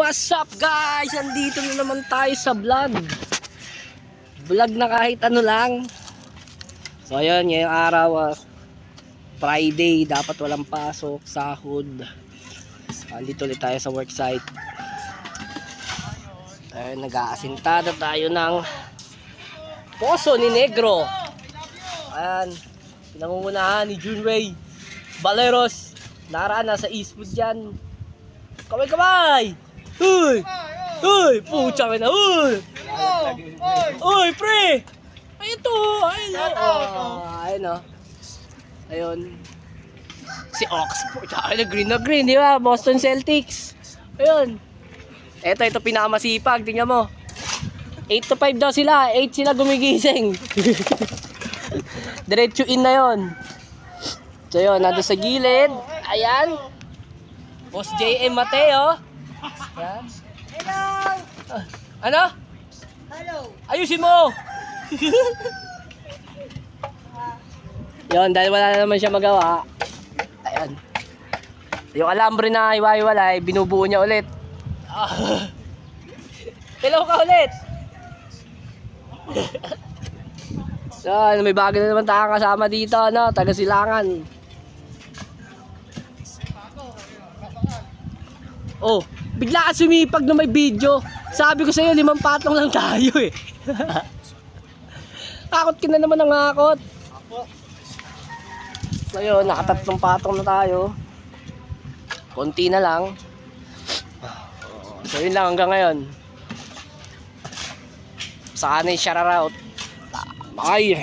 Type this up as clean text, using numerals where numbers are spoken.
What's up guys? Andito na naman tayo sa vlog. Vlog na kahit ano lang. So ayun, ngayong araw Friday, dapat walang pasok, sahod. Andito ulit tayo sa worksite. Ayun, nag-aasintada tayo ng Poso ni Negro. Ayan, pinangungunahan ni Junway Baleros. Nakaraan na sa Eastwood dyan. Kamay! Uy! Uy! Pucha ka na! Uy! Uy, pre! Ay, ito! Ayun o! Ayun o. Ayun. Si Oxford. Ay, na green, di ba? Boston Celtics. Ayun. Ito, pinakamasipag. Tingnan mo. 8 to 5 daw sila. 8 sila gumigising. Diretso in na yun. So yun, nandun sa gilid. Ayan. Boss JM Mateo. Ayan. Hello! Ano? Hello! Ayusin mo! Yun, dahil wala na naman siya magawa. Ayan. Yung alambre na iwa-iwalay, binubuo niya ulit. Hello ka ulit! So, may bago na naman tayong kasama dito, no? Taga Silangan. Oh, bigla ka sumipag na may video. Sabi ko sa'yo, 5 patong lang tayo eh. Akot ka na naman ng akot. So yun, nakatatlong patong na tayo. Konti na lang. So yun lang hanggang ngayon. Saka na yung shoutout. Ay.